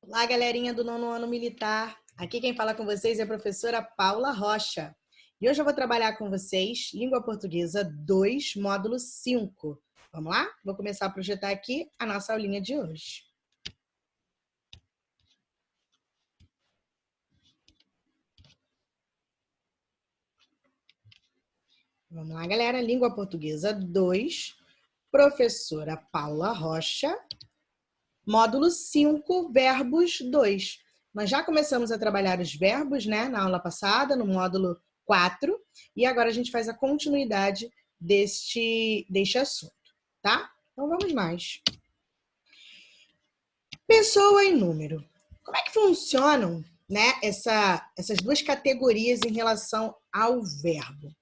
Olá, galerinha do nono ano militar. Aqui quem fala com vocês é a professora Paula Rocha. E hoje eu vou trabalhar com vocês Língua Portuguesa 2, módulo 5. Vamos lá? Vou começar a projetar aqui a nossa aulinha de hoje. Vamos lá, galera. Língua Portuguesa 2, professora Paula Rocha, módulo 5, verbos 2. Nós já começamos a trabalhar os verbos, né, na aula passada, no módulo 4, e agora a gente faz a continuidade deste assunto, tá? Então vamos mais. Pessoa e número. Como é que funcionam, né, essas duas categorias em relação ao verbo?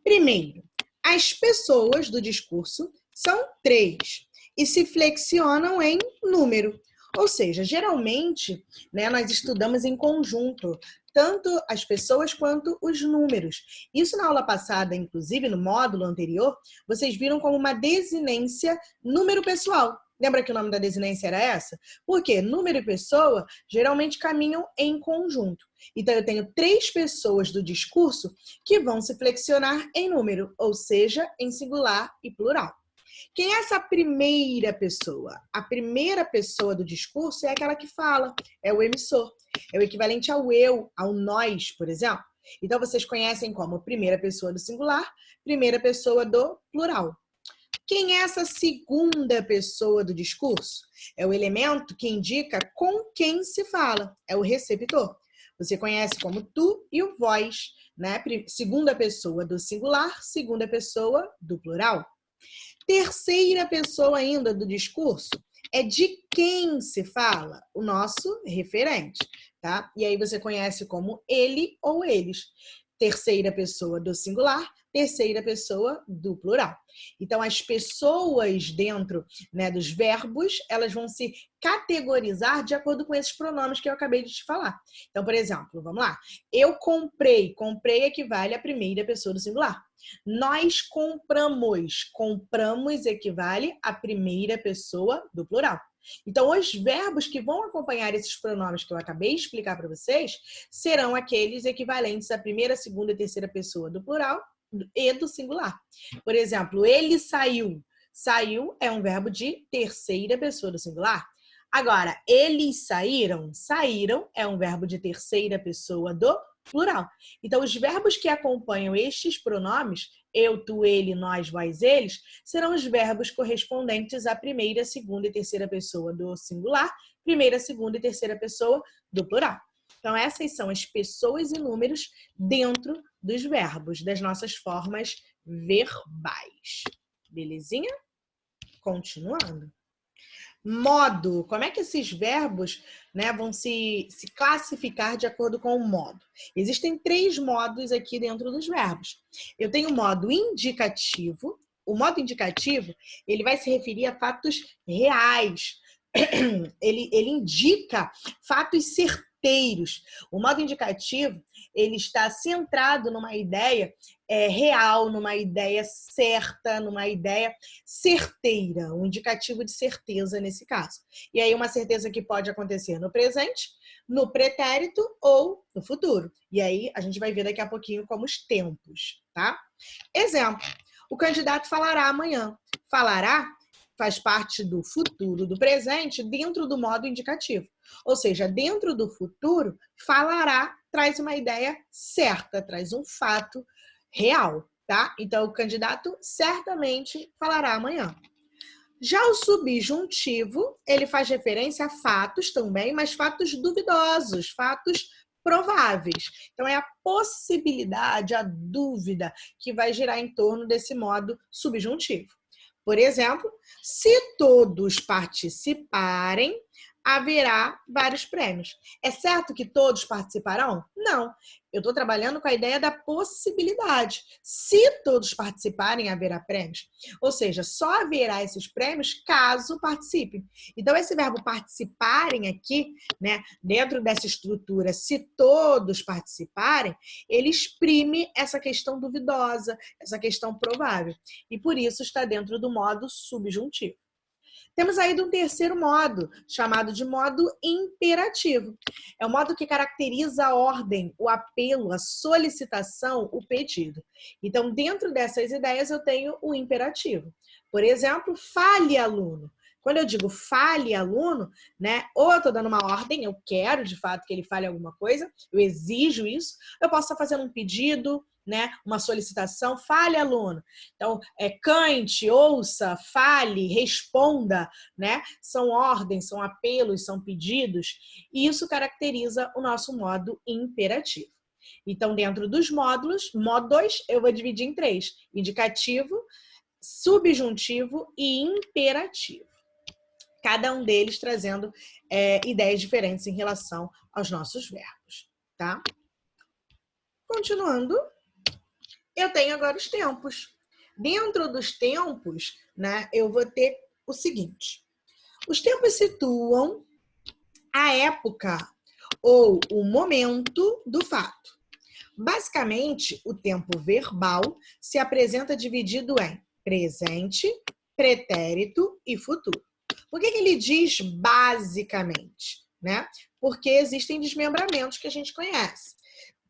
Primeiro, as pessoas do discurso são 3 e se flexionam em número. Ou seja, geralmente, né, nós estudamos em conjunto, tanto as pessoas quanto os números. Isso na aula passada, inclusive, no módulo anterior, vocês viram como uma desinência número pessoal. Lembra que o nome da desinência era essa? Porque número e pessoa geralmente caminham em conjunto. Então, eu tenho 3 pessoas do discurso que vão se flexionar em número, ou seja, em singular e plural. Quem é essa primeira pessoa? A primeira pessoa do discurso é aquela que fala, é o emissor. É o equivalente ao eu, ao nós, por exemplo. Então, vocês conhecem como primeira pessoa do singular, primeira pessoa do plural. Quem é essa segunda pessoa do discurso? É o elemento que indica com quem se fala, é o receptor. Você conhece como tu e o vós, né? Segunda pessoa do singular, segunda pessoa do plural. Terceira pessoa ainda do discurso é de quem se fala, o nosso referente, tá? E aí você conhece como ele ou eles. Terceira pessoa do singular, terceira pessoa do plural. Então, as pessoas dentro, né, dos verbos, elas vão se categorizar de acordo com esses pronomes que eu acabei de te falar. Então, por exemplo, vamos lá. Eu comprei. Comprei equivale à primeira pessoa do singular. Nós compramos. Compramos equivale à primeira pessoa do plural. Então, os verbos que vão acompanhar esses pronomes que eu acabei de explicar para vocês serão aqueles equivalentes à primeira, segunda e terceira pessoa do plural e do singular. Por exemplo, ele saiu. Saiu é um verbo de terceira pessoa do singular. Agora, eles saíram. Saíram é um verbo de terceira pessoa do plural. Então, os verbos que acompanham estes pronomes, eu, tu, ele, nós, vós, eles, serão os verbos correspondentes à primeira, segunda e terceira pessoa do singular, primeira, segunda e terceira pessoa do plural. Então, essas são as pessoas e números dentro dos verbos, das nossas formas verbais. Belezinha? Continuando. Modo. Como é que esses verbos, né, vão se classificar de acordo com o modo? Existem 3 modos aqui dentro dos verbos. Eu tenho o modo indicativo. O modo indicativo, ele vai se referir a fatos reais. Ele indica fatos certeiros. O modo indicativo, ele está centrado numa ideia real, numa ideia certa, numa ideia certeira, um indicativo de certeza nesse caso. E aí uma certeza que pode acontecer no presente, no pretérito ou no futuro. E aí a gente vai ver daqui a pouquinho como os tempos, tá? Exemplo, o candidato falará amanhã. Falará faz parte do futuro, do presente, dentro do modo indicativo. Ou seja, dentro do futuro, falará traz uma ideia certa, traz um fato real, tá? Então, o candidato certamente falará amanhã. Já o subjuntivo, ele faz referência a fatos também, mas fatos duvidosos, fatos prováveis. Então, é a possibilidade, a dúvida que vai girar em torno desse modo subjuntivo. Por exemplo, se todos participarem, haverá vários prêmios. É certo que todos participarão? Não. Eu estou trabalhando com a ideia da possibilidade. Se todos participarem, haverá prêmios. Ou seja, só haverá esses prêmios caso participem. Então, esse verbo participarem aqui, né, dentro dessa estrutura, se todos participarem, ele exprime essa questão duvidosa, essa questão provável. E por isso está dentro do modo subjuntivo. Temos aí um terceiro modo, chamado de modo imperativo. É o modo que caracteriza a ordem, o apelo, a solicitação, o pedido. Então, dentro dessas ideias, eu tenho o imperativo. Por exemplo, fale, aluno. Quando eu digo fale, aluno, né? Ou eu estou dando uma ordem, eu quero de fato que ele fale alguma coisa, eu exijo isso, eu posso estar fazendo um pedido, né? Uma solicitação, fale, aluno. Então, cante, ouça, fale, responda, né? São ordens, são apelos, são pedidos, e isso caracteriza o nosso modo imperativo. Então, dentro dos modos, eu vou dividir em 3: indicativo, subjuntivo e imperativo. Cada um deles trazendo ideias diferentes em relação aos nossos verbos, tá? Continuando, eu tenho agora os tempos. Dentro dos tempos, né, eu vou ter o seguinte. Os tempos situam a época ou o momento do fato. Basicamente, o tempo verbal se apresenta dividido em presente, pretérito e futuro. Por que ele diz basicamente, né? Porque existem desmembramentos que a gente conhece.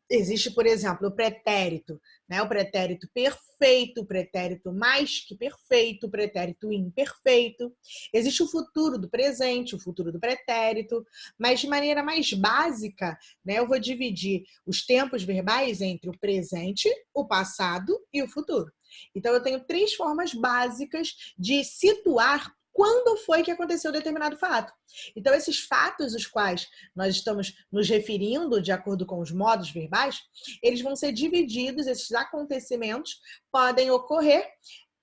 Existe, por exemplo, o pretérito, né? O pretérito perfeito, o pretérito mais que perfeito, o pretérito imperfeito. Existe o futuro do presente, o futuro do pretérito, mas de maneira mais básica, né? Eu vou dividir os tempos verbais entre o presente, o passado e o futuro. Então, eu tenho 3 formas básicas de situar quando foi que aconteceu determinado fato. Então, esses fatos, os quais nós estamos nos referindo de acordo com os modos verbais, eles vão ser divididos, esses acontecimentos podem ocorrer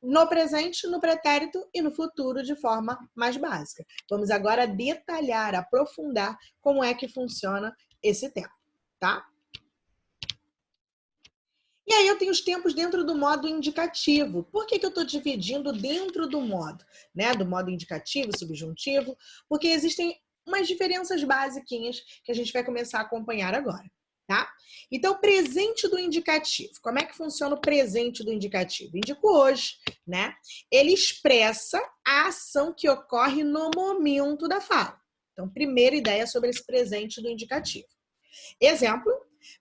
no presente, no pretérito e no futuro de forma mais básica. Vamos agora detalhar, aprofundar como é que funciona esse tempo, tá? E aí eu tenho os tempos dentro do modo indicativo. Por que eu estou dividindo dentro do modo, né? Do modo indicativo, subjuntivo? Porque existem umas diferenças basiquinhas que a gente vai começar a acompanhar agora, tá? Então, presente do indicativo. Como é que funciona o presente do indicativo? Indico hoje, né? Ele expressa a ação que ocorre no momento da fala. Então, primeira ideia sobre esse presente do indicativo. Exemplo,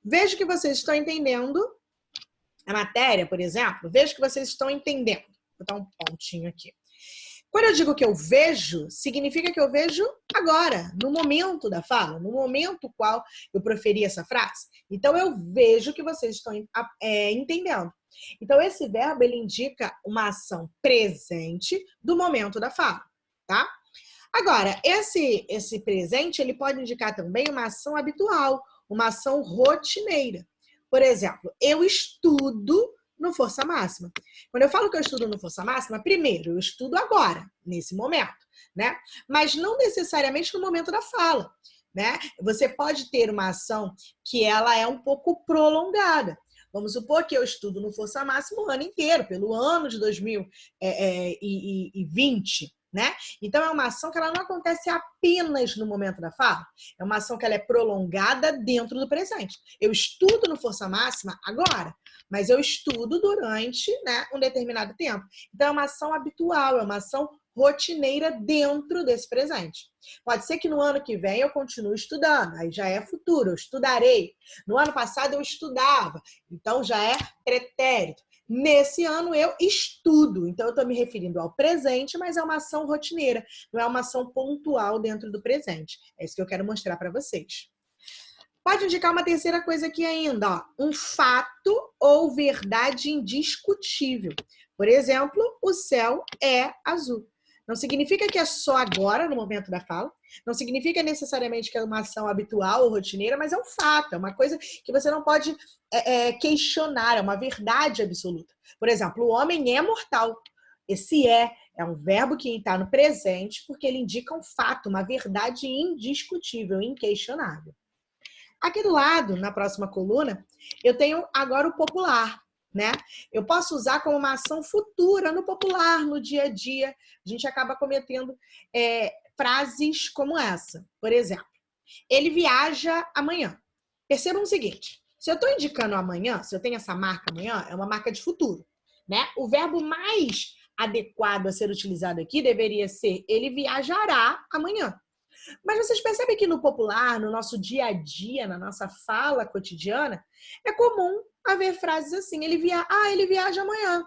vejo que vocês estão entendendo a matéria, por exemplo, vejo que vocês estão entendendo. Vou dar um pontinho aqui. Quando eu digo que eu vejo, significa que eu vejo agora, no momento da fala, no momento qual eu proferi essa frase. Então, eu vejo que vocês estão entendendo. Então, esse verbo, ele indica uma ação presente do momento da fala, tá? Agora, esse presente, ele pode indicar também uma ação habitual, uma ação rotineira. Por exemplo, eu estudo no força máxima. Quando eu falo que eu estudo no força máxima, primeiro, eu estudo agora, nesse momento, né? Mas não necessariamente no momento da fala, né? Você pode ter uma ação que ela é um pouco prolongada. Vamos supor que eu estudo no força máxima o ano inteiro, pelo ano de 2020, né? Então, é uma ação que ela não acontece apenas no momento da fala. É uma ação que ela é prolongada dentro do presente. Eu estudo no força máxima agora, mas eu estudo durante, né, um determinado tempo. Então, é uma ação habitual, é uma ação rotineira dentro desse presente. Pode ser que no ano que vem eu continue estudando, aí já é futuro, eu estudarei. No ano passado eu estudava, então já é pretérito. Nesse ano eu estudo, então eu estou me referindo ao presente, mas é uma ação rotineira, não é uma ação pontual dentro do presente. É isso que eu quero mostrar para vocês. Pode indicar uma terceira coisa aqui ainda, ó, um fato ou verdade indiscutível. Por exemplo, o céu é azul. Não significa que é só agora, no momento da fala. Não significa necessariamente que é uma ação habitual ou rotineira, mas é um fato, é uma coisa que você não pode questionar, é uma verdade absoluta. Por exemplo, o homem é mortal. Esse é um verbo que está no presente porque ele indica um fato, uma verdade indiscutível, inquestionável. Aqui do lado, na próxima coluna, eu tenho agora o popular, né? Eu posso usar como uma ação futura no popular, no dia a dia. A gente acaba cometendo frases como essa. Por exemplo, ele viaja amanhã. Percebam o seguinte, se eu estou indicando amanhã, se eu tenho essa marca amanhã, é uma marca de futuro, né? O verbo mais adequado a ser utilizado aqui deveria ser ele viajará amanhã. Mas vocês percebem que no popular, no nosso dia a dia, na nossa fala cotidiana, é comum haver frases assim, ele viaja amanhã.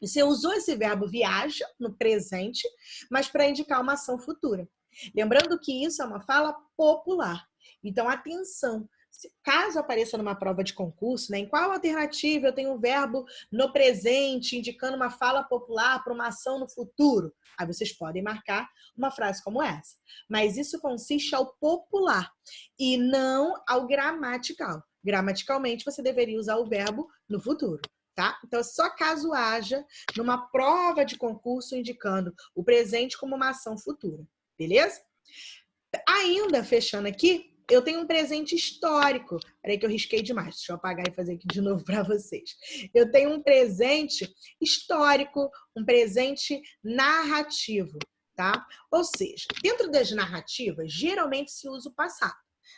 Você usou esse verbo viaja no presente, mas para indicar uma ação futura. Lembrando que isso é uma fala popular. Então, atenção. Caso apareça numa prova de concurso, né, em qual alternativa eu tenho um verbo no presente, indicando uma fala popular para uma ação no futuro? Aí vocês podem marcar uma frase como essa. Mas isso consiste ao popular e não ao gramatical. Gramaticalmente, você deveria usar o verbo no futuro. Tá? Então, só caso haja numa prova de concurso indicando o presente como uma ação futura, beleza? Ainda fechando aqui, eu tenho um presente histórico. Peraí que eu risquei demais, deixa eu apagar e fazer aqui de novo para vocês. Eu tenho um presente histórico, um presente narrativo, tá? Ou seja, dentro das narrativas, geralmente se usa o passado.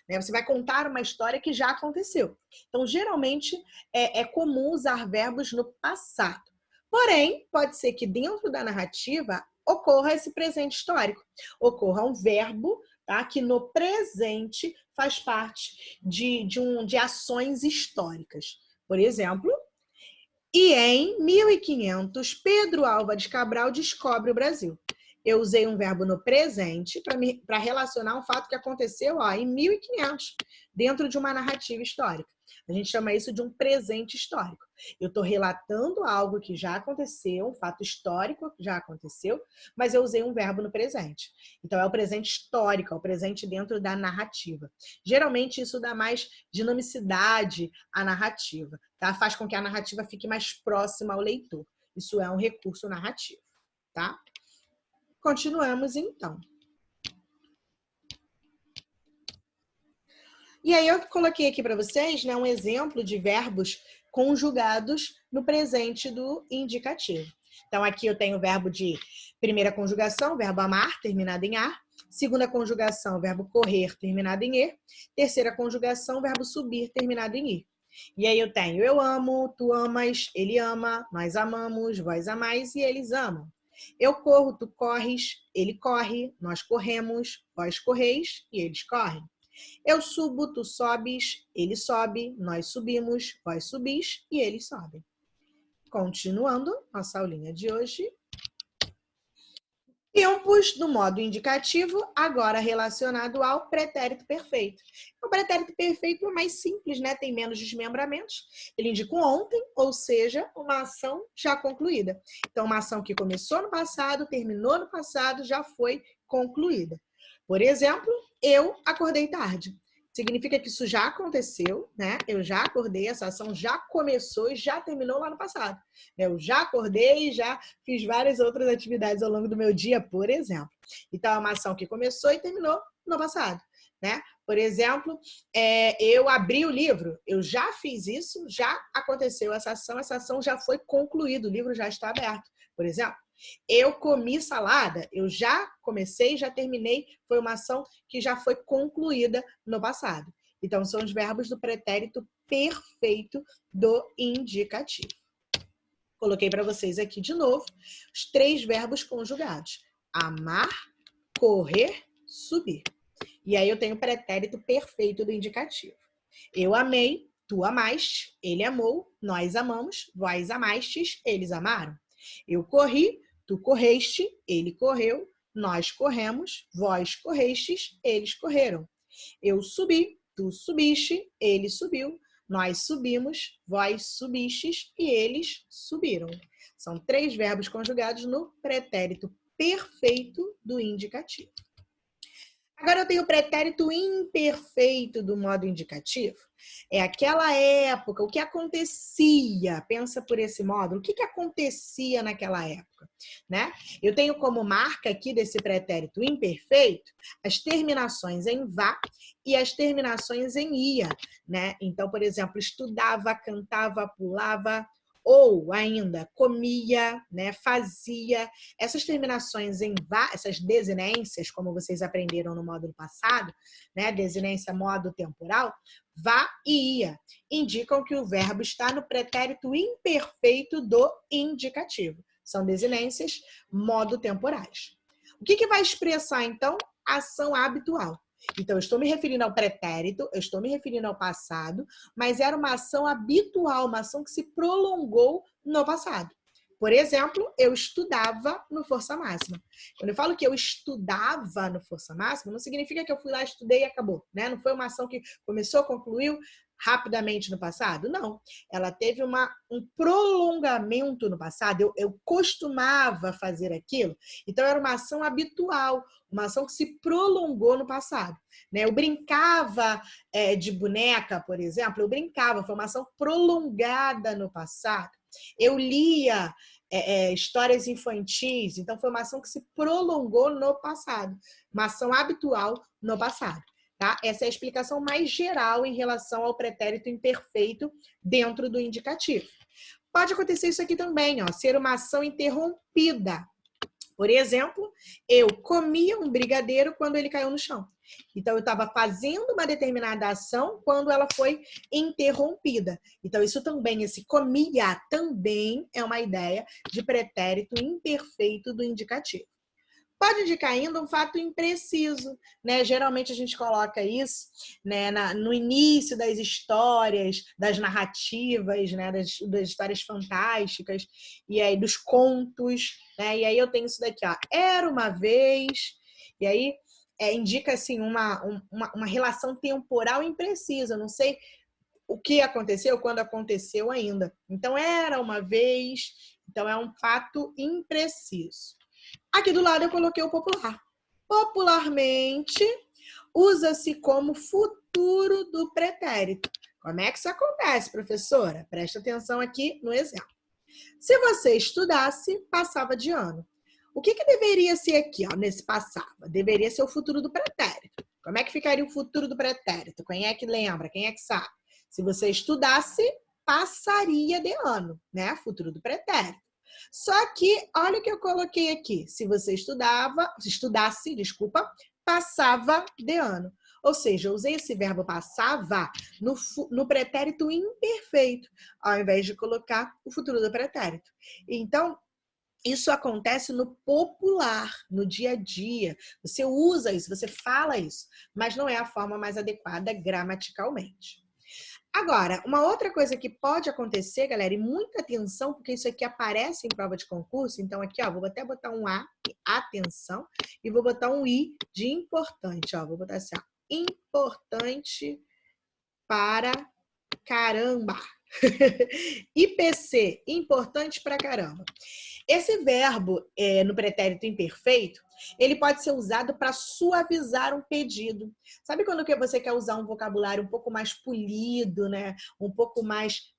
Você vai contar uma história que já aconteceu. Então, geralmente, é comum usar verbos no passado. Porém, pode ser que dentro da narrativa ocorra esse presente histórico. Ocorra um verbo, tá, que no presente faz parte de ações históricas. Por exemplo, e em 1500, Pedro Álvares Cabral descobre o Brasil. Eu usei um verbo no presente para relacionar um fato que aconteceu em 1500, dentro de uma narrativa histórica. A gente chama isso de um presente histórico. Eu estou relatando algo que já aconteceu, um fato histórico que já aconteceu, mas eu usei um verbo no presente. Então, é o presente histórico, é o presente dentro da narrativa. Geralmente, isso dá mais dinamicidade à narrativa, tá? Faz com que a narrativa fique mais próxima ao leitor. Isso é um recurso narrativo, tá? Continuamos, então. E aí eu coloquei aqui para vocês, né, um exemplo de verbos conjugados no presente do indicativo. Então, aqui eu tenho o verbo de primeira conjugação, verbo amar, terminado em ar. Segunda conjugação, verbo correr, terminado em er. Terceira conjugação, verbo subir, terminado em ir. E aí eu tenho eu amo, tu amas, ele ama, nós amamos, vós amais e eles amam. Eu corro, tu corres, ele corre, nós corremos, vós correis e eles correm. Eu subo, tu sobes, ele sobe, nós subimos, vós subis e eles sobem. Continuando nossa aulinha de hoje. Tempos do modo indicativo, agora relacionado ao pretérito perfeito. O pretérito perfeito é mais simples, né? Tem menos desmembramentos. Ele indica um ontem, ou seja, uma ação já concluída. Então, uma ação que começou no passado, terminou no passado, já foi concluída. Por exemplo, eu acordei tarde. Significa que isso já aconteceu, né? Eu já acordei, essa ação já começou e já terminou lá no passado. Eu já acordei e já fiz várias outras atividades ao longo do meu dia, por exemplo. Então, é uma ação que começou e terminou no passado, né? Por exemplo, eu abri o livro, eu já fiz isso, já aconteceu essa ação já foi concluída, o livro já está aberto, por exemplo. Eu comi salada, eu já comecei, já terminei, foi uma ação que já foi concluída no passado. Então, são os verbos do pretérito perfeito do indicativo. Coloquei para vocês aqui de novo os 3 verbos conjugados. Amar, correr, subir. E aí eu tenho o pretérito perfeito do indicativo. Eu amei, tu amaste, ele amou, nós amamos, vós amastes, eles amaram. Eu corri, tu correste, ele correu, nós corremos, vós correstes, eles correram. Eu subi, tu subiste, ele subiu, nós subimos, vós subistes e eles subiram. São 3 verbos conjugados no pretérito perfeito do indicativo. Agora eu tenho o pretérito imperfeito do modo indicativo. É aquela época, o que acontecia, pensa por esse modo, o que acontecia naquela época, né? Eu tenho como marca aqui desse pretérito imperfeito as terminações em vá e as terminações em ia, né? Então, por exemplo, estudava, cantava, pulava, ou ainda comia, né, fazia. Essas terminações em vá, essas desinências, como vocês aprenderam no módulo passado, né, desinência modo temporal, vá e ia, indicam que o verbo está no pretérito imperfeito do indicativo. são desinências modo-temporais. O que vai expressar, então? Ação habitual. Então, eu estou me referindo ao pretérito, eu estou me referindo ao passado, mas era uma ação habitual, uma ação que se prolongou no passado. Por exemplo, eu estudava no força máxima. Quando eu falo que eu estudava no força máxima, não significa que eu fui lá, estudei e acabou, né? Não foi uma ação que começou, concluiu rapidamente no passado. Não. Ela teve um prolongamento no passado. Eu costumava fazer aquilo. Então, era uma ação habitual, uma ação que se prolongou no passado. Né? Eu brincava de boneca, por exemplo. Eu brincava, foi uma ação prolongada no passado. Eu lia histórias infantis, então foi uma ação que se prolongou no passado, uma ação habitual no passado. Tá? Essa é a explicação mais geral em relação ao pretérito imperfeito dentro do indicativo. Pode acontecer isso aqui também, ó, ser uma ação interrompida. Por exemplo, eu comia um brigadeiro quando ele caiu no chão. Então, eu estava fazendo uma determinada ação quando ela foi interrompida. Então, isso também, esse comia, também é uma ideia de pretérito imperfeito do indicativo. Pode indicar ainda um fato impreciso, né? Geralmente a gente coloca isso, né, no início das histórias, das narrativas, né, das histórias fantásticas, e aí dos contos, né? E aí eu tenho isso daqui, ó. Era uma vez, e aí indica assim uma relação temporal imprecisa. Eu não sei o que aconteceu, quando aconteceu ainda. Então, era uma vez, então é um fato impreciso. Aqui do lado eu coloquei o popular. Popularmente, usa-se como futuro do pretérito. Como é que isso acontece, professora? Presta atenção aqui no exemplo. Se você estudasse, passava de ano. O que deveria ser aqui, ó, nesse passava? Deveria ser o futuro do pretérito. Como é que ficaria o futuro do pretérito? Quem é que lembra? Quem é que sabe? Se você estudasse, passaria de ano, né? Futuro do pretérito. Só que, olha o que eu coloquei aqui. Se você estudasse, passava de ano. Ou seja, eu usei esse verbo passava no pretérito imperfeito, ao invés de colocar o futuro do pretérito. Então, isso acontece no popular, no dia a dia. Você usa isso, você fala isso, mas não é a forma mais adequada gramaticalmente. Agora, uma outra coisa que pode acontecer, galera, e muita atenção, porque isso aqui aparece em prova de concurso, então aqui, ó, vou até botar um A, atenção, e vou botar um I de importante, ó, vou botar assim, ó, importante para caramba. IPC, importante para caramba. Esse verbo no pretérito imperfeito, ele pode ser usado para suavizar um pedido. Sabe quando você quer usar um vocabulário um pouco mais polido, né? Um pouco mais...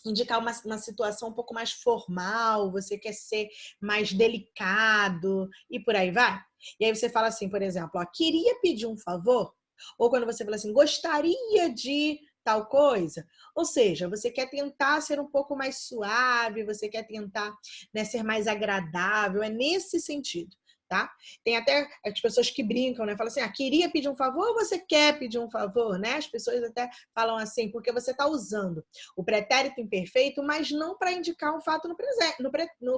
indicar uma situação um pouco mais formal, você quer ser mais delicado e por aí vai. E aí você fala assim, por exemplo, ó, queria pedir um favor? Ou quando você fala assim, gostaria de tal coisa. Ou seja, você quer tentar ser um pouco mais suave, você quer tentar, né, ser mais agradável, é nesse sentido, tá? Tem até as pessoas que brincam, né? Falam assim, queria pedir um favor ou você quer pedir um favor, né? As pessoas até falam assim, porque você está usando o pretérito imperfeito, mas não para indicar um fato no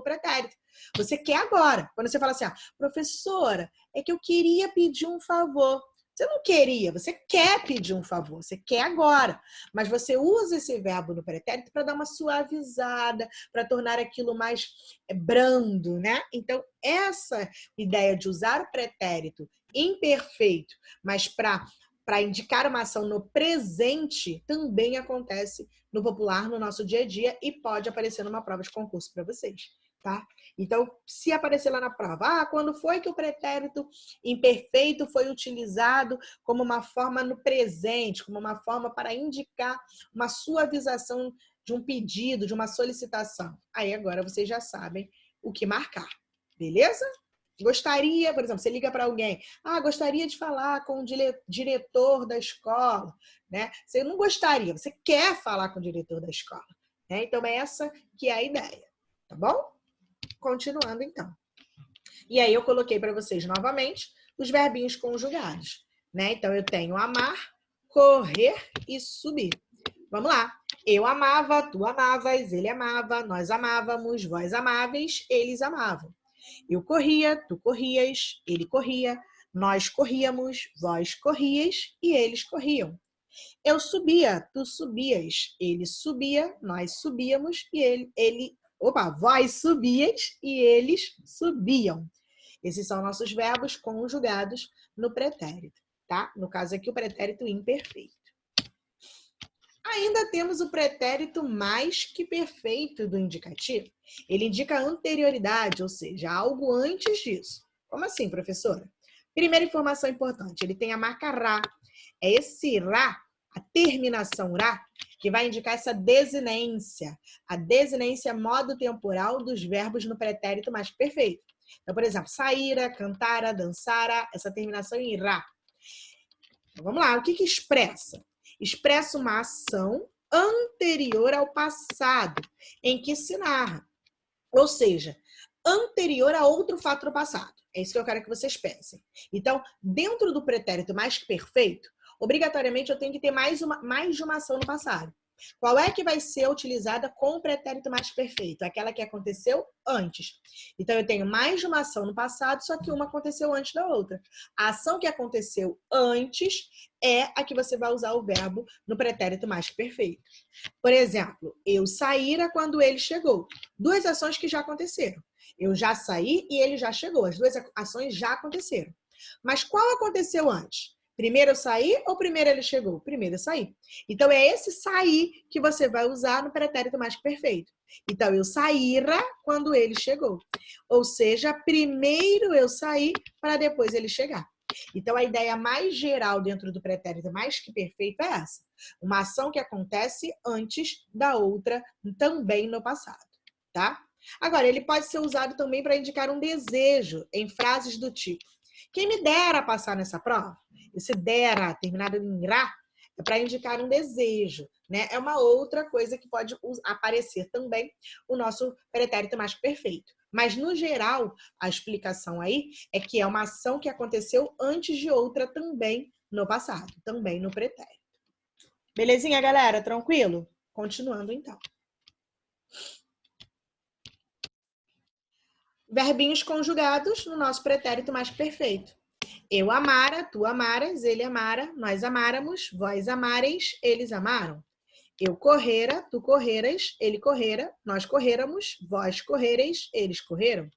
pretérito. Você quer agora. Quando você fala assim, professora, é que eu queria pedir um favor. Você não queria, você quer pedir um favor, você quer agora. Mas você usa esse verbo no pretérito para dar uma suavizada, para tornar aquilo mais brando, né? Então, essa ideia de usar o pretérito imperfeito, mas para indicar uma ação no presente, também acontece no popular, no nosso dia a dia, e pode aparecer numa prova de concurso para vocês. Tá? Então, se aparecer lá na prova, quando foi que o pretérito imperfeito foi utilizado como uma forma no presente, como uma forma para indicar uma suavização de um pedido, de uma solicitação? Aí agora vocês já sabem o que marcar, beleza? Gostaria, por exemplo, você liga para alguém, gostaria de falar com o diretor da escola, né? Você não gostaria, você quer falar com o diretor da escola, né? Então, é essa que é a ideia, tá bom? Continuando, então. E aí eu coloquei para vocês novamente os verbinhos conjugados, né? Então eu tenho amar, correr e subir. Vamos lá. Eu amava, tu amavas, ele amava, nós amávamos, vós amáveis, eles amavam. Eu corria, tu corrias, ele corria, nós corríamos, vós corrias e eles corriam. Eu subia, tu subias, ele subia, nós subíamos e vós subias e eles subiam. Esses são nossos verbos conjugados no pretérito, tá? No caso aqui, o pretérito imperfeito. Ainda temos o pretérito mais que perfeito do indicativo. Ele indica anterioridade, ou seja, algo antes disso. Como assim, professora? Primeira informação importante, ele tem a marca ra. É esse ra, a terminação ra, que vai indicar essa desinência. A desinência modo temporal dos verbos no pretérito mais que perfeito. Então, por exemplo, saíra, cantara, dançara, essa terminação em ra. Então, vamos lá, o que expressa? Expressa uma ação anterior ao passado, em que se narra. Ou seja, anterior a outro fato do passado. É isso que eu quero que vocês pensem. Então, dentro do pretérito mais que perfeito, obrigatoriamente eu tenho que ter mais de uma ação no passado. Qual é que vai ser utilizada com o pretérito mais perfeito? Aquela que aconteceu antes. Então, eu tenho mais de uma ação no passado, só que uma aconteceu antes da outra. A ação que aconteceu antes é a que você vai usar o verbo no pretérito mais perfeito. Por exemplo, eu saíra quando ele chegou. Duas ações que já aconteceram. Eu já saí e ele já chegou. As duas ações já aconteceram. Mas qual aconteceu antes? Primeiro eu saí ou primeiro ele chegou? Primeiro eu saí. Então, é esse sair que você vai usar no pretérito mais que perfeito. Então, eu saíra quando ele chegou. Ou seja, primeiro eu saí para depois ele chegar. Então, a ideia mais geral dentro do pretérito mais que perfeito é essa. Uma ação que acontece antes da outra, também no passado, tá? Agora, ele pode ser usado também para indicar um desejo em frases do tipo: quem me dera passar nessa prova? Esse dera, terminado em ra, é para indicar um desejo, né? É uma outra coisa que pode aparecer também o nosso pretérito mais que perfeito. Mas, no geral, a explicação aí é que é uma ação que aconteceu antes de outra também no passado, também no pretérito. Belezinha, galera? Tranquilo? Continuando, então. Verbinhos conjugados no nosso pretérito mais que perfeito. Eu amara, tu amaras, ele amara, nós amáramos, vós amareis, eles amaram. Eu correra, tu correras, ele correra, nós corréramos, vós correreis, eles correram.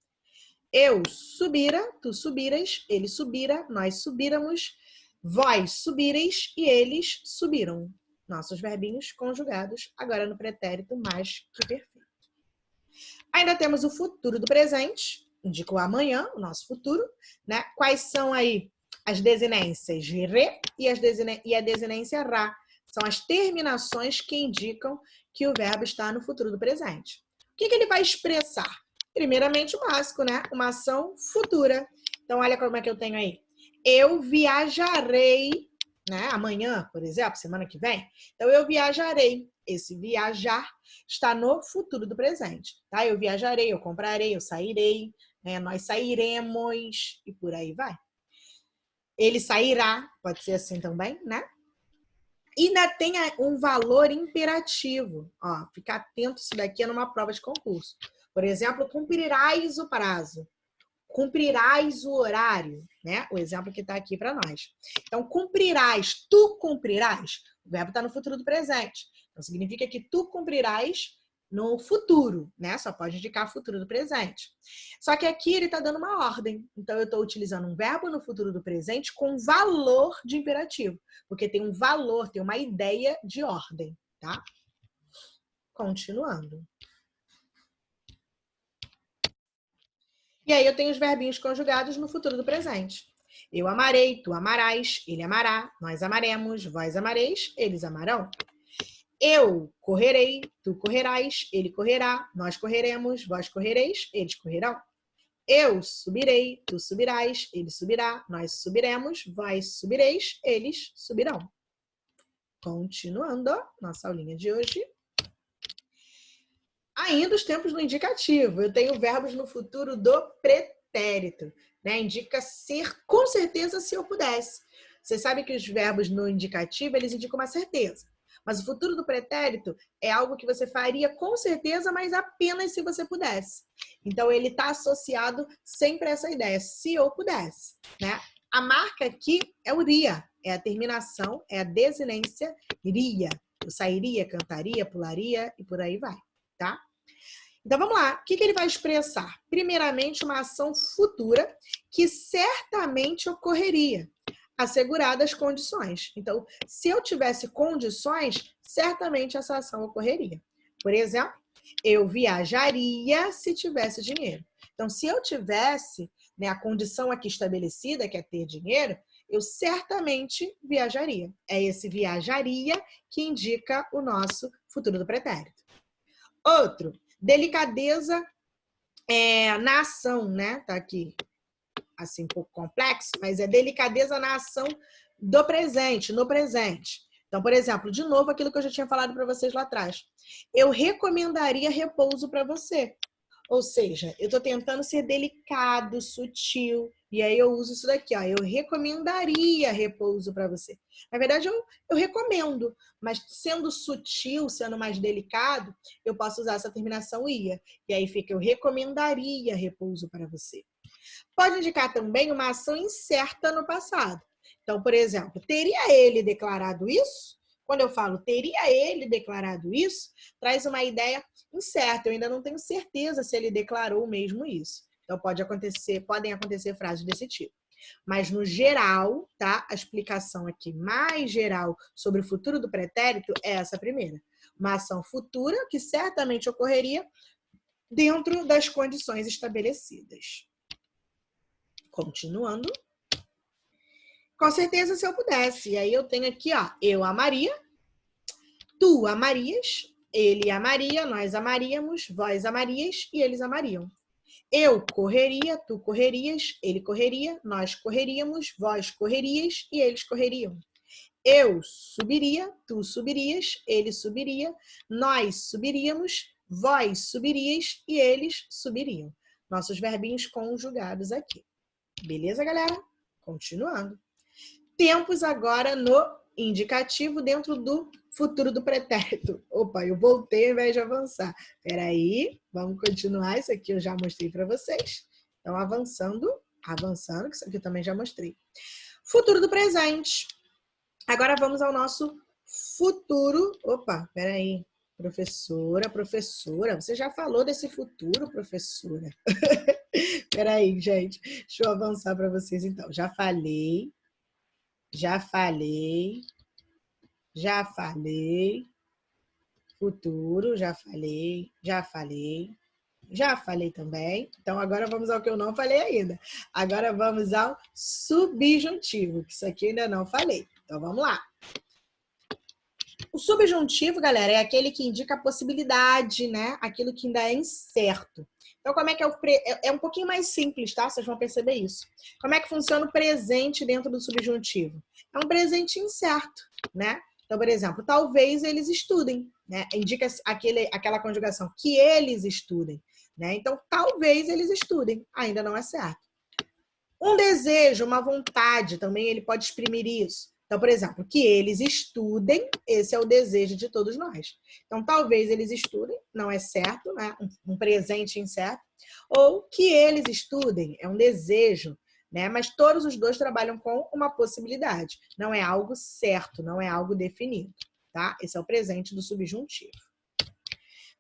Eu subira, tu subiras, ele subira, nós subíramos, vós subireis e eles subiram. Nossos verbinhos conjugados agora no pretérito mais que perfeito. Ainda temos o futuro do presente, indica o amanhã, o nosso futuro, né? Quais são aí as desinências re e a desinência ra? São as terminações que indicam que o verbo está no futuro do presente. O que ele vai expressar? Primeiramente o básico, né? Uma ação futura. Então, olha como é que eu tenho aí. Eu viajarei, né? Amanhã, por exemplo, semana que vem. Então, eu viajarei. Esse viajar está no futuro do presente, tá? Eu viajarei, eu comprarei, eu sairei, né? Nós sairemos e por aí vai. Ele sairá, pode ser assim também, né? E ainda tem um valor imperativo. Ó, fica atento, isso daqui é numa prova de concurso. Por exemplo, cumprirás o prazo. Cumprirás o horário, né? O exemplo que está aqui para nós. Então, cumprirás, tu cumprirás. O verbo está no futuro do presente. Então, significa que tu cumprirás no futuro, né? Só pode indicar futuro do presente. Só que aqui ele está dando uma ordem. Então, eu estou utilizando um verbo no futuro do presente com valor de imperativo. Porque tem um valor, tem uma ideia de ordem, tá? Continuando. E aí eu tenho os verbinhos conjugados no futuro do presente. Eu amarei, tu amarás, ele amará, nós amaremos, vós amareis, eles amarão. Eu correrei, tu correrás, ele correrá, nós correremos, vós correreis, eles correrão. Eu subirei, tu subirás, ele subirá, nós subiremos, vós subireis, eles subirão. Continuando nossa aulinha de hoje. Ainda os tempos no indicativo. Eu tenho verbos no futuro do pretérito, né? Indica ser, com certeza, se eu pudesse. Você sabe que os verbos no indicativo, eles indicam uma certeza. Mas o futuro do pretérito é algo que você faria com certeza, mas apenas se você pudesse. Então, ele está associado sempre a essa ideia, se eu pudesse, né? A marca aqui é o ria, é a terminação, é a desinência ria. Eu sairia, cantaria, pularia e por aí vai, tá? Então, vamos lá. O que ele vai expressar? Primeiramente, uma ação futura que certamente ocorreria, asseguradas as condições. Então, se eu tivesse condições, certamente essa ação ocorreria. Por exemplo, eu viajaria se tivesse dinheiro. Então, se eu tivesse, né, a condição aqui estabelecida, que é ter dinheiro, eu certamente viajaria. É esse viajaria que indica o nosso futuro do pretérito. Outro, delicadeza na ação, né? Tá aqui, assim, um pouco complexo, mas é delicadeza na ação do presente, no presente. Então, por exemplo, de novo, aquilo que eu já tinha falado para vocês lá atrás. Eu recomendaria repouso para você. Ou seja, eu estou tentando ser delicado, sutil, e aí eu uso isso daqui, ó. Eu recomendaria repouso para você. Na verdade, eu recomendo, mas sendo sutil, sendo mais delicado, eu posso usar essa terminação ia. E aí fica, eu recomendaria repouso para você. Pode indicar também uma ação incerta no passado. Então, por exemplo, teria ele declarado isso? Quando eu falo teria ele declarado isso, traz uma ideia incerta. Eu ainda não tenho certeza se ele declarou mesmo isso. Então, podem acontecer frases desse tipo. Mas, no geral, tá? A explicação aqui mais geral sobre o futuro do pretérito é essa primeira. Uma ação futura que certamente ocorreria dentro das condições estabelecidas. Continuando. Com certeza, se eu pudesse. E aí eu tenho aqui, ó, eu amaria, tu amarias, ele amaria, nós amaríamos, vós amarias e eles amariam. Eu correria, tu correrias, ele correria, nós correríamos, vós correrias e eles correriam. Eu subiria, tu subirias, ele subiria, nós subiríamos, vós subirias e eles subiriam. Nossos verbinhos conjugados aqui. Beleza, galera? Continuando. Tempos agora no indicativo dentro do futuro do pretérito. Opa, eu voltei ao invés de avançar. Peraí, vamos continuar. Isso aqui eu já mostrei para vocês. Então, avançando, que isso aqui eu também já mostrei. Futuro do presente. Agora vamos ao nosso futuro. Opa, peraí. Professora, você já falou desse futuro, professora? Peraí, gente. Deixa eu avançar para vocês, então. Já falei. Futuro, já falei também. Então, agora vamos ao que eu não falei ainda. Agora vamos ao subjuntivo, que isso aqui eu ainda não falei. Então, vamos lá. O subjuntivo, galera, é aquele que indica a possibilidade, né? Aquilo que ainda é incerto. Então, como é que é um pouquinho mais simples, tá? Vocês vão perceber isso. Como é que funciona o presente dentro do subjuntivo? É um presente incerto, né? Então, por exemplo, talvez eles estudem, né? Indica aquela conjugação, que eles estudem, né? Então, talvez eles estudem, ainda não é certo. Um desejo, uma vontade, também ele pode exprimir isso. Então, por exemplo, que eles estudem, esse é o desejo de todos nós. Então, talvez eles estudem, não é certo, né? Um presente incerto. Ou que eles estudem, é um desejo, né? Mas todos os dois trabalham com uma possibilidade. Não é algo certo, não é algo definido, tá? Esse é o presente do subjuntivo.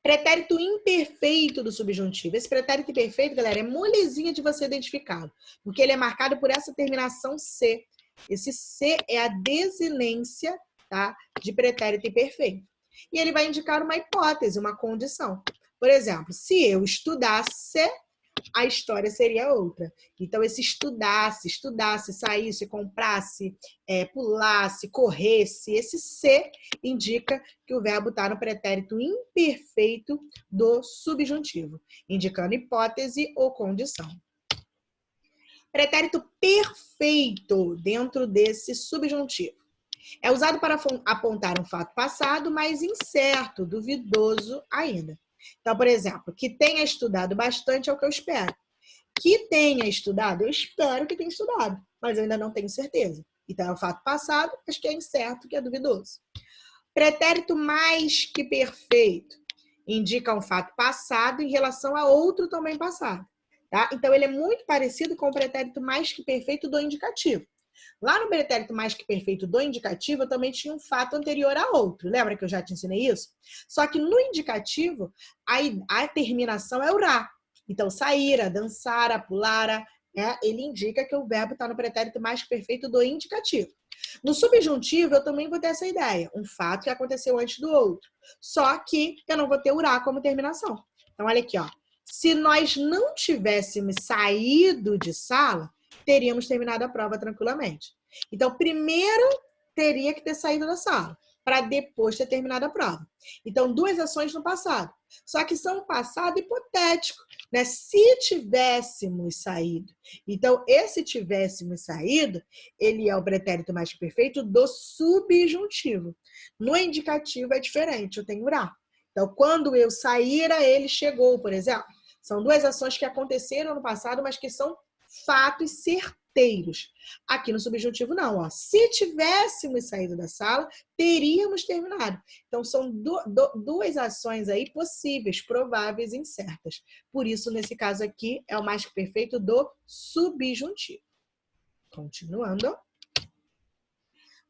Pretérito imperfeito do subjuntivo. Esse pretérito imperfeito, galera, é molezinha de você identificá-lo, porque ele é marcado por essa terminação C. Esse C é a desinência, tá, de pretérito imperfeito. E ele vai indicar uma hipótese, uma condição. Por exemplo, se eu estudasse, a história seria outra. Então, esse estudasse, saísse, comprasse, pulasse, corresse, esse ser indica que o verbo está no pretérito imperfeito do subjuntivo, indicando hipótese ou condição. Pretérito perfeito dentro desse subjuntivo. É usado para apontar um fato passado, mas incerto, duvidoso ainda. Então, por exemplo, que tenha estudado bastante é o que eu espero. Que tenha estudado, eu espero que tenha estudado, mas eu ainda não tenho certeza. Então, é um fato passado, mas que é incerto, que é duvidoso. Pretérito mais que perfeito indica um fato passado em relação a outro também passado. Tá? Então, ele é muito parecido com o pretérito mais que perfeito do indicativo. Lá no pretérito mais que perfeito do indicativo, eu também tinha um fato anterior a outro. Lembra que eu já te ensinei isso? Só que no indicativo, a terminação é o ra. Então, saíra, dançara, pulara, né? Ele indica que o verbo está no pretérito mais que perfeito do indicativo. No subjuntivo, eu também vou ter essa ideia. Um fato que aconteceu antes do outro. Só que eu não vou ter o ra como terminação. Então, olha aqui, ó. Se nós não tivéssemos saído de sala, teríamos terminado a prova tranquilamente. Então, primeiro teria que ter saído da sala, para depois ter terminado a prova. Então, duas ações no passado. Só que são um passado hipotético, né? Se tivéssemos saído. Então, esse tivéssemos saído, ele é o pretérito mais perfeito do subjuntivo. No indicativo é diferente, eu tenho ra. Então, quando eu saíra, ele chegou, por exemplo. São duas ações que aconteceram no passado, mas que são fatos certeiros. Aqui no subjuntivo, não. Ó. Se tivéssemos saído da sala, teríamos terminado. Então, são duas ações aí possíveis, prováveis, incertas. Por isso, nesse caso aqui, é o mais que perfeito do subjuntivo. Continuando.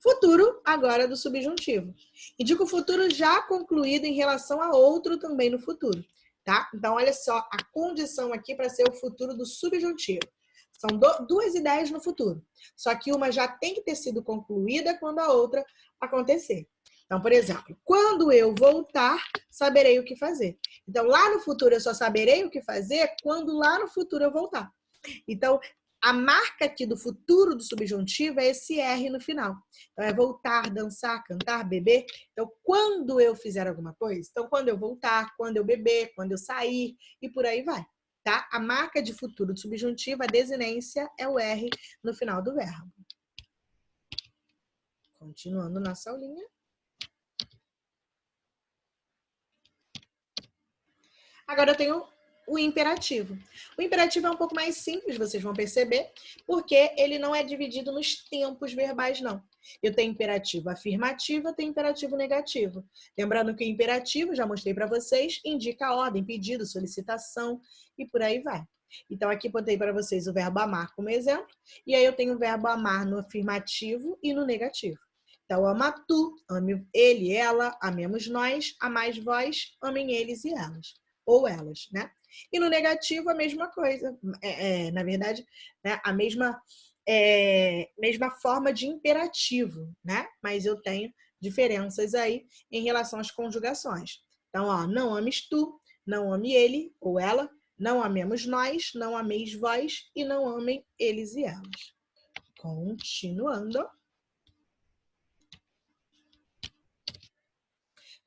Futuro, agora do subjuntivo. Indica o futuro já concluído em relação a outro também no futuro. Tá? Então, olha só a condição aqui para ser o futuro do subjuntivo. São duas ideias no futuro. Só que uma já tem que ter sido concluída quando a outra acontecer. Então, por exemplo, quando eu voltar, saberei o que fazer. Então, lá no futuro eu só saberei o que fazer quando lá no futuro eu voltar. Então, a marca aqui do futuro do subjuntivo é esse R no final. Então, é voltar, dançar, cantar, beber. Então, quando eu fizer alguma coisa, então, quando eu voltar, quando eu beber, quando eu sair, e por aí vai. Tá? A marca de futuro do subjuntivo, a desinência, é o R no final do verbo. Continuando nossa aulinha. Agora eu tenho o imperativo. O imperativo é um pouco mais simples, vocês vão perceber, porque ele não é dividido nos tempos verbais, não. Eu tenho imperativo afirmativo, eu tenho imperativo negativo. Lembrando que o imperativo, já mostrei para vocês, indica a ordem, pedido, solicitação e por aí vai. Então, aqui botei para vocês o verbo amar como exemplo, e aí eu tenho o verbo amar no afirmativo e no negativo. Então, ama tu, ame ele, ela, amemos nós, amais vós, amem eles e elas. Ou elas, né? E no negativo, a mesma coisa. Na verdade, né? A mesma forma de imperativo, né? Mas eu tenho diferenças aí em relação às conjugações. Então, ó, não ames tu, não ame ele ou ela, não amemos nós, não ameis vós e não amem eles e elas. Continuando.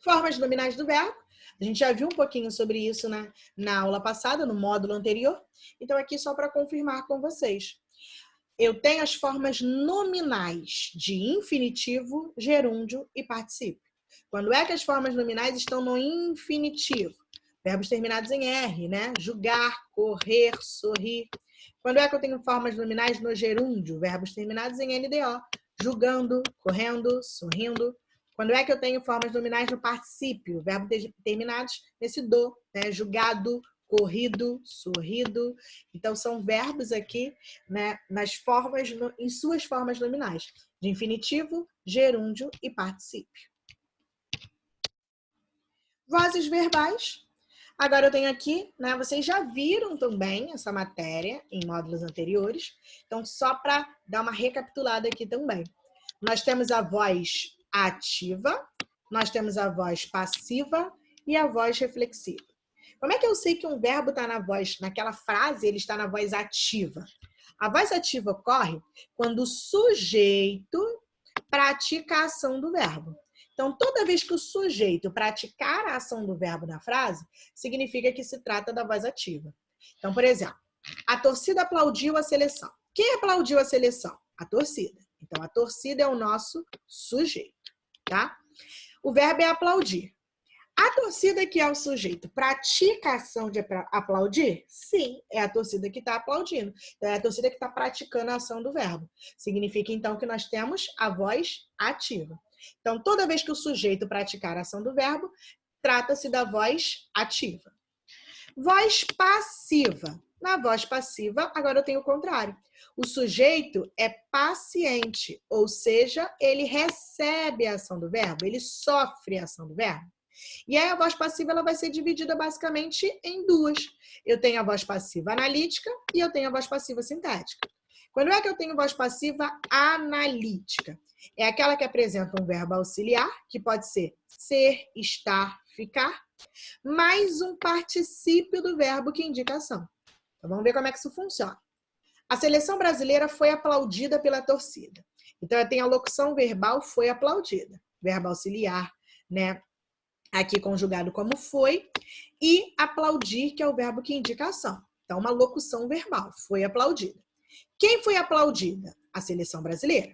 Formas nominais do verbo. A gente já viu um pouquinho sobre isso na aula passada, no módulo anterior. Então, aqui só para confirmar com vocês. Eu tenho as formas nominais de infinitivo, gerúndio e particípio. Quando é que as formas nominais estão no infinitivo? Verbos terminados em R, né? Julgar, correr, sorrir. Quando é que eu tenho formas nominais no gerúndio? Verbos terminados em NDO. Julgando, correndo, sorrindo. Quando é que eu tenho formas nominais no particípio? Verbos terminados nesse do, né? Julgado, corrido, sorrido. Então, são verbos aqui, né, em suas formas nominais, de infinitivo, gerúndio e particípio. Vozes verbais. Agora eu tenho aqui, né, vocês já viram também essa matéria em módulos anteriores, então só para dar uma recapitulada aqui também. Nós temos a voz ativa, nós temos a voz passiva e a voz reflexiva. Como é que eu sei que um verbo está naquela frase, ele está na voz ativa? A voz ativa ocorre quando o sujeito pratica a ação do verbo. Então, toda vez que o sujeito praticar a ação do verbo na frase, significa que se trata da voz ativa. Então, por exemplo, a torcida aplaudiu a seleção. Quem aplaudiu a seleção? A torcida. Então, a torcida é o nosso sujeito, tá? O verbo é aplaudir. A torcida que é o sujeito pratica a ação de aplaudir? Sim, é a torcida que está aplaudindo. Então, é a torcida que está praticando a ação do verbo. Significa, então, que nós temos a voz ativa. Então, toda vez que o sujeito praticar a ação do verbo, trata-se da voz ativa. Voz passiva. Na voz passiva, agora eu tenho o contrário. O sujeito é paciente, ou seja, ele recebe a ação do verbo, ele sofre a ação do verbo. E aí a voz passiva ela vai ser dividida basicamente em duas. Eu tenho a voz passiva analítica e eu tenho a voz passiva sintética. Quando é que eu tenho voz passiva analítica? É aquela que apresenta um verbo auxiliar, que pode ser, estar, ficar, mais um particípio do verbo que indica ação. Então, vamos ver como é que isso funciona. A seleção brasileira foi aplaudida pela torcida. Então, eu tenho a locução verbal foi aplaudida. Verbo auxiliar, né? Aqui conjugado como foi. E aplaudir, que é o verbo que indica ação. Então, uma locução verbal, foi aplaudida. Quem foi aplaudida? A seleção brasileira.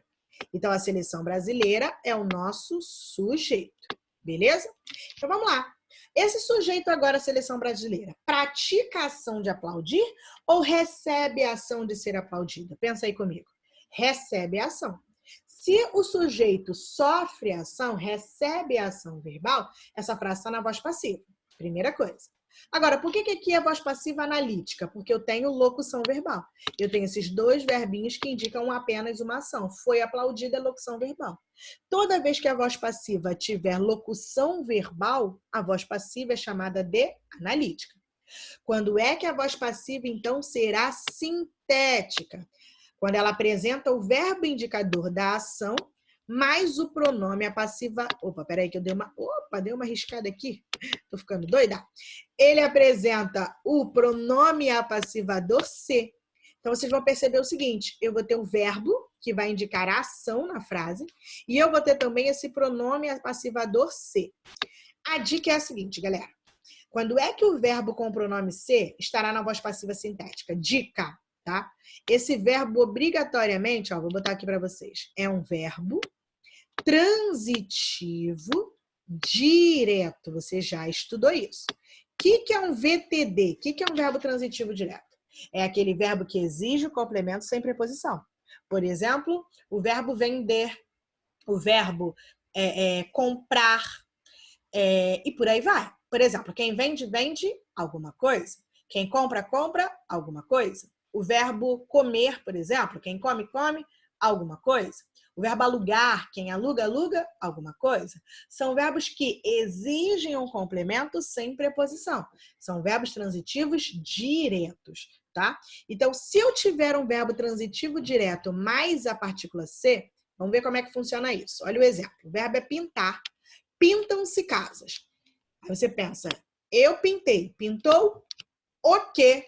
Então, a seleção brasileira é o nosso sujeito. Beleza? Então, vamos lá. Esse sujeito agora, a seleção brasileira, pratica a ação de aplaudir ou recebe a ação de ser aplaudida? Pensa aí comigo. Recebe a ação. Se o sujeito sofre a ação, recebe a ação verbal, essa frase está na voz passiva. Primeira coisa. Agora, por que aqui é voz passiva analítica? Porque eu tenho locução verbal. Eu tenho esses dois verbinhos que indicam apenas uma ação. Foi aplaudida a locução verbal. Toda vez que a voz passiva tiver locução verbal, a voz passiva é chamada de analítica. Quando é que a voz passiva, então, será sintética? Quando ela apresenta o verbo indicador da ação, mais o pronome a passiva... Opa, peraí que eu dei uma riscada aqui. Tô ficando doida. Ele apresenta o pronome apassivador se. Então, vocês vão perceber o seguinte, eu vou ter o verbo, que vai indicar a ação na frase, e eu vou ter também esse pronome apassivador se. A dica é a seguinte, galera. Quando é que o verbo com o pronome se estará na voz passiva sintética? Dica, tá? Esse verbo obrigatoriamente, ó, vou botar aqui para vocês, é um verbo transitivo direto. Você já estudou isso. O que é um VTD? O que é um verbo transitivo direto? É aquele verbo que exige o complemento sem preposição. Por exemplo, o verbo vender, o verbo comprar, e por aí vai. Por exemplo, quem vende, vende alguma coisa. Quem compra, compra alguma coisa. O verbo comer, por exemplo, quem come, come alguma coisa. O verbo alugar, quem aluga, aluga alguma coisa. São verbos que exigem um complemento sem preposição. São verbos transitivos diretos, tá? Então, se eu tiver um verbo transitivo direto mais a partícula ser, vamos ver como é que funciona isso. Olha o exemplo. O verbo é pintar. Pintam-se casas. Aí você pensa, eu pintei. Pintou o quê?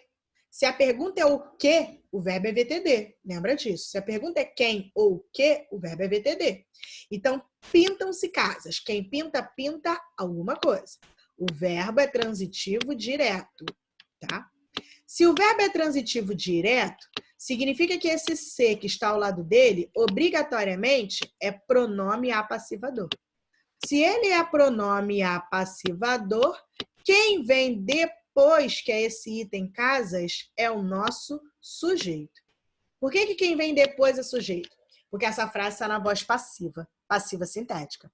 Se a pergunta é o quê, o verbo é VTD. Lembra disso? Se a pergunta é quem ou o quê, o verbo é VTD. Então, pintam-se casas. Quem pinta, pinta alguma coisa. O verbo é transitivo direto, tá? Se o verbo é transitivo direto, significa que esse ser que está ao lado dele, obrigatoriamente, é pronome apassivador. Se ele é pronome apassivador, quem vem depois, que é esse item casas, é o nosso sujeito. Por que quem vem depois é sujeito? Porque essa frase está na voz passiva, passiva sintética.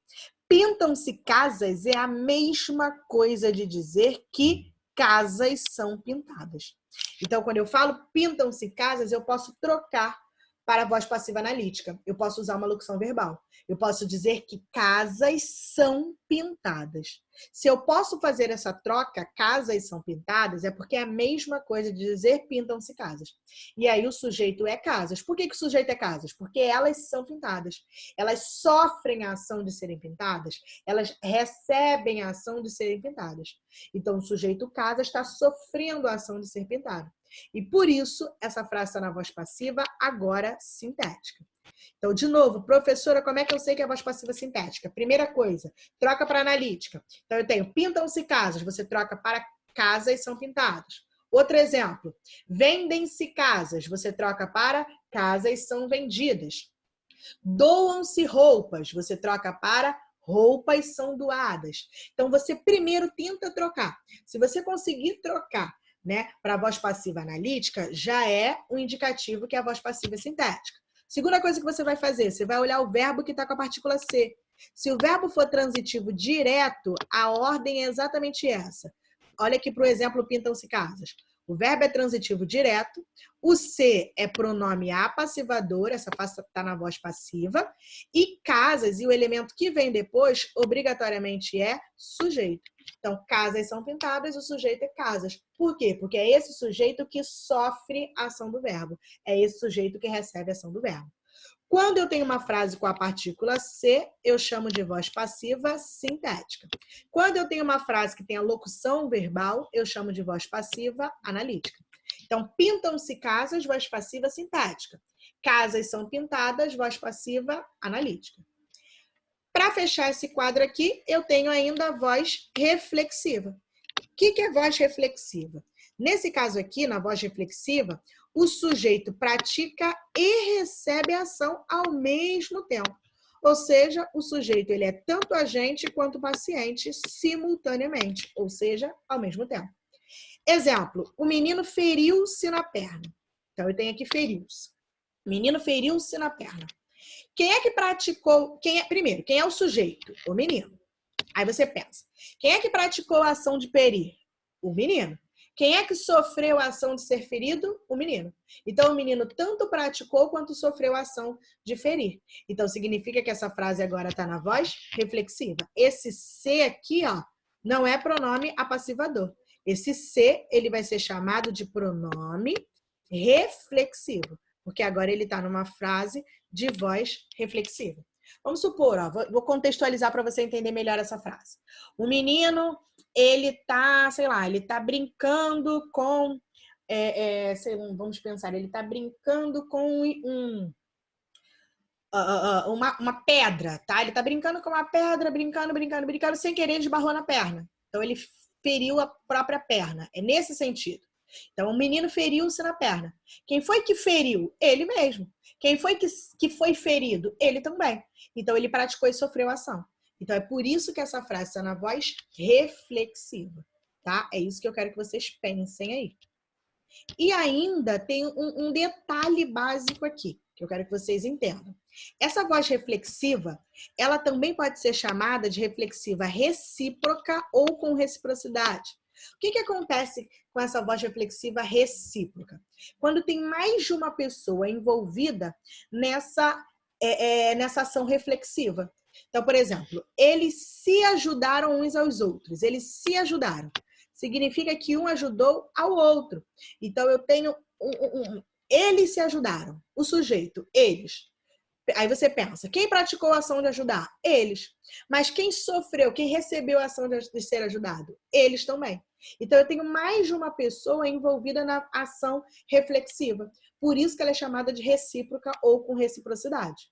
Pintam-se casas é a mesma coisa de dizer que casas são pintadas. Então, quando eu falo pintam-se casas, eu posso trocar para a voz passiva analítica. Eu posso usar uma locução verbal. Eu posso dizer que casas são pintadas. Se eu posso fazer essa troca, casas são pintadas, é porque é a mesma coisa de dizer pintam-se casas. E aí o sujeito é casas. Por que o sujeito é casas? Porque elas são pintadas. Elas sofrem a ação de serem pintadas. Elas recebem a ação de serem pintadas. Então, o sujeito casa está sofrendo a ação de ser pintado. E por isso, essa frase está na voz passiva, agora sintética. Então, de novo, professora, como é que eu sei que é a voz passiva sintética? Primeira coisa, troca para analítica. Então, eu tenho pintam-se casas, você troca para casas são pintadas. Outro exemplo, vendem-se casas, você troca para casas são vendidas. Doam-se roupas, você troca para roupas são doadas. Então, você primeiro tenta trocar. Se você conseguir trocar, né, para a voz passiva analítica, já é um indicativo que é a voz passiva é sintética. Segunda coisa que você vai fazer, você vai olhar o verbo que está com a partícula C. Se o verbo for transitivo direto, a ordem é exatamente essa. Olha aqui para o exemplo pintam-se casas. O verbo é transitivo direto, o se é pronome apassivador, essa frase está na voz passiva, e casas, e o elemento que vem depois, obrigatoriamente é sujeito. Então, casas são pintadas, o sujeito é casas. Por quê? Porque é esse sujeito que sofre a ação do verbo. É esse sujeito que recebe a ação do verbo. Quando eu tenho uma frase com a partícula se, eu chamo de voz passiva sintética. Quando eu tenho uma frase que tem a locução verbal, eu chamo de voz passiva analítica. Então, pintam-se casas, voz passiva sintética. Casas são pintadas, voz passiva analítica. Para fechar esse quadro aqui, eu tenho ainda a voz reflexiva. O que é voz reflexiva? Nesse caso aqui, na voz reflexiva, o sujeito pratica e recebe a ação ao mesmo tempo. Ou seja, o sujeito ele é tanto agente quanto paciente simultaneamente, ou seja, ao mesmo tempo. Exemplo, o menino feriu-se na perna. Então, eu tenho aqui feriu-se. O menino feriu-se na perna. Quem é que praticou? Primeiro, quem é o sujeito? O menino. Aí você pensa, quem é que praticou a ação de ferir? O menino. Quem é que sofreu a ação de ser ferido? O menino. Então, o menino tanto praticou quanto sofreu a ação de ferir. Então, significa que essa frase agora está na voz reflexiva. Esse se aqui, ó, não é pronome apassivador. Esse se, ele vai ser chamado de pronome reflexivo, porque agora ele está numa frase de voz reflexiva. Vamos supor, ó, vou contextualizar para você entender melhor essa frase. O menino, ele tá, sei lá, ele tá brincando com, vamos pensar, ele tá brincando com uma pedra, tá? Ele tá brincando com uma pedra, brincando, sem querer ele esbarrou na perna. Então, ele feriu a própria perna. É nesse sentido. Então, o menino feriu-se na perna. Quem foi que feriu? Ele mesmo. Quem foi que foi ferido? Ele também. Então, ele praticou e sofreu a ação. Então, é por isso que essa frase está na voz reflexiva, tá? É isso que eu quero que vocês pensem aí. E ainda tem um detalhe básico aqui, que eu quero que vocês entendam. Essa voz reflexiva, ela também pode ser chamada de reflexiva recíproca ou com reciprocidade. O que acontece com essa voz reflexiva recíproca? Quando tem mais de uma pessoa envolvida nessa ação reflexiva. Então, por exemplo, eles se ajudaram uns aos outros, eles se ajudaram. Significa que um ajudou ao outro. Então, eu tenho eles se ajudaram. O sujeito, eles. Aí você pensa, quem praticou a ação de ajudar? Eles. Mas quem sofreu, quem recebeu a ação de ser ajudado? Eles também. Então, eu tenho mais de uma pessoa envolvida na ação reflexiva. Por isso que ela é chamada de recíproca ou com reciprocidade.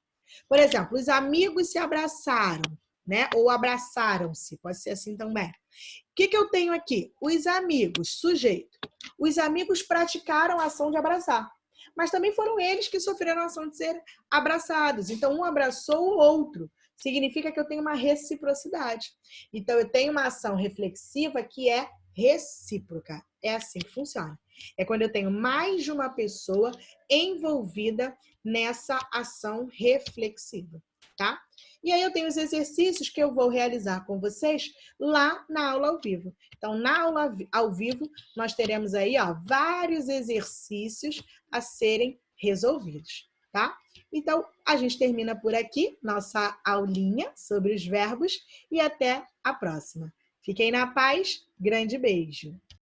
Por exemplo, os amigos se abraçaram, né? Ou abraçaram-se, pode ser assim também. O que eu tenho aqui? Os amigos, sujeito. Os amigos praticaram a ação de abraçar. Mas também foram eles que sofreram a ação de ser abraçados. Então, um abraçou o outro. Significa que eu tenho uma reciprocidade. Então, eu tenho uma ação reflexiva que é recíproca. É assim que funciona. É quando eu tenho mais de uma pessoa envolvida nessa ação reflexiva, tá? E aí eu tenho os exercícios que eu vou realizar com vocês lá na aula ao vivo. Então, na aula ao vivo, nós teremos aí, ó, vários exercícios a serem resolvidos, tá? Então, a gente termina por aqui nossa aulinha sobre os verbos e até a próxima. Fiquem na paz, grande beijo!